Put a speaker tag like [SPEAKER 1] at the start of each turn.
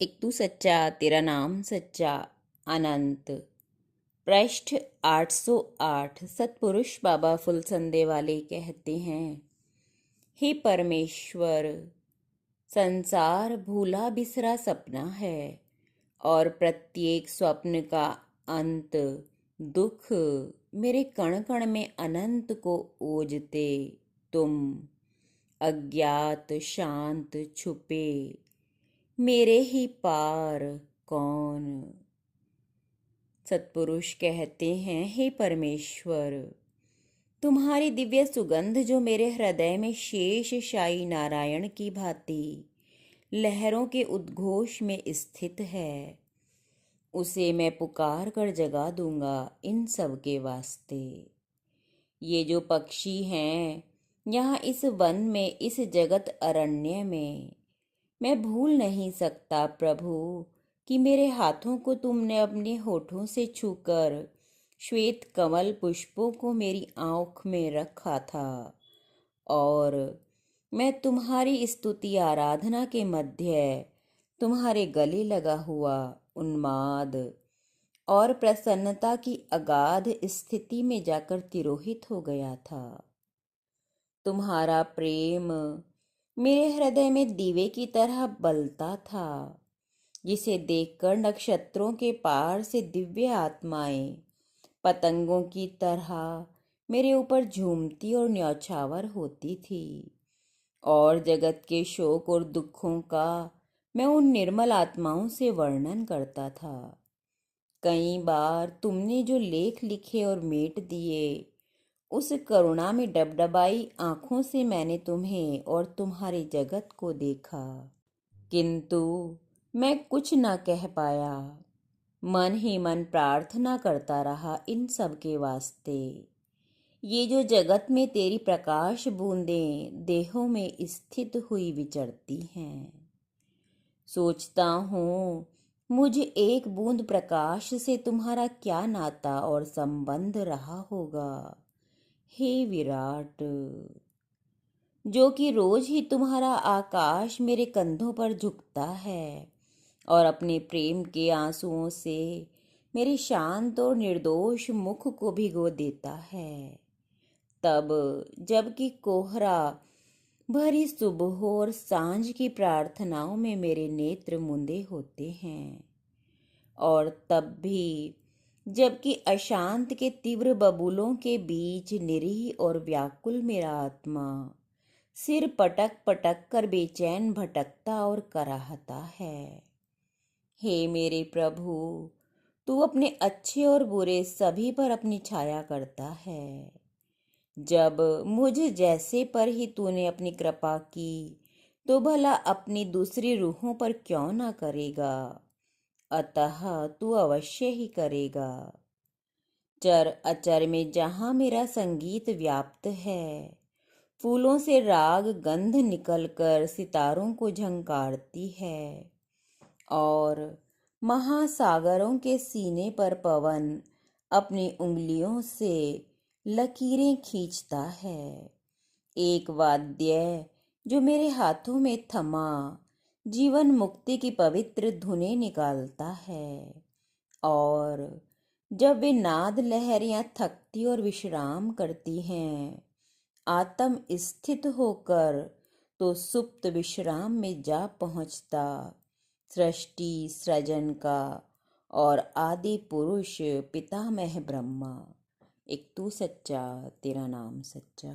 [SPEAKER 1] एक तू सच्चा, तेरा नाम सच्चा, अनंत। पृष्ठ 808। सतपुरुष बाबा फुलसंदे वाले कहते हैं, हे परमेश्वर, संसार भूला बिसरा सपना है और प्रत्येक स्वप्न का अंत दुख मेरे कण कण में अनंत को ओजते तुम अज्ञात शांत छुपे मेरे ही पार कौन। सतपुरुष कहते हैं, हे परमेश्वर, तुम्हारी दिव्य सुगंध जो मेरे हृदय में शेष शाही नारायण की भांति लहरों के उद्घोष में स्थित है, उसे मैं पुकार कर जगा दूंगा इन सब के वास्ते। ये जो पक्षी हैं यहाँ इस वन में, इस जगत अरण्य में, मैं भूल नहीं सकता प्रभु कि मेरे हाथों को तुमने अपने होठों से छूकर श्वेत कमल पुष्पों को मेरी आँख में रखा था और मैं तुम्हारी स्तुति आराधना के मध्य तुम्हारे गले लगा हुआ उन्माद और प्रसन्नता की अगाध स्थिति में जाकर तिरोहित हो गया था। तुम्हारा प्रेम मेरे हृदय में दीवे की तरह बलता था, जिसे देखकर नक्षत्रों के पार से दिव्य आत्माएं पतंगों की तरह मेरे ऊपर झूमती और न्यौछावर होती थी और जगत के शोक और दुखों का मैं उन निर्मल आत्माओं से वर्णन करता था। कई बार तुमने जो लेख लिखे और मेट दिए, उस करुणा में डबडबाई आंखों से मैंने तुम्हें और तुम्हारे जगत को देखा, किंतु मैं कुछ न कह पाया। मन ही मन प्रार्थना करता रहा इन सब के वास्ते। ये जो जगत में तेरी प्रकाश बूंदें देहों में स्थित हुई विचरती हैं, सोचता हूँ मुझ एक बूंद प्रकाश से तुम्हारा क्या नाता और संबंध रहा होगा, हे विराट, जो कि रोज ही तुम्हारा आकाश मेरे कंधों पर झुकता है और अपने प्रेम के आंसुओं से मेरे शांत और निर्दोष मुख को भिगो देता है। तब जबकि कोहरा भरी सुबह और सांझ की प्रार्थनाओं में मेरे नेत्र मुंदे होते हैं, और तब भी जबकि अशांत के तीव्र बबूलों के बीच निरीह और व्याकुल मेरा आत्मा सिर पटक पटक कर बेचैन भटकता और कराहता है। हे मेरे प्रभु, तू अपने अच्छे और बुरे सभी पर अपनी छाया करता है। जब मुझ जैसे पर ही तूने अपनी कृपा की, तो भला अपनी दूसरी रूहों पर क्यों ना करेगा। अतः तू अवश्य ही करेगा। चर अचर में जहाँ मेरा संगीत व्याप्त है, फूलों से राग गंध निकलकर सितारों को झंकारती है और महासागरों के सीने पर पवन अपनी उंगलियों से लकीरें खींचता है। एक वाद्य जो मेरे हाथों में थमा जीवन मुक्ति की पवित्र धुनें निकालता है, और जब वे नाद लहरियां थकती और विश्राम करती हैं, आत्म स्थित होकर तो सुप्त विश्राम में जा पहुंचता सृष्टि सृजन का और आदि पुरुष पितामह ब्रह्मा। एक तू सच्चा, तेरा नाम सच्चा।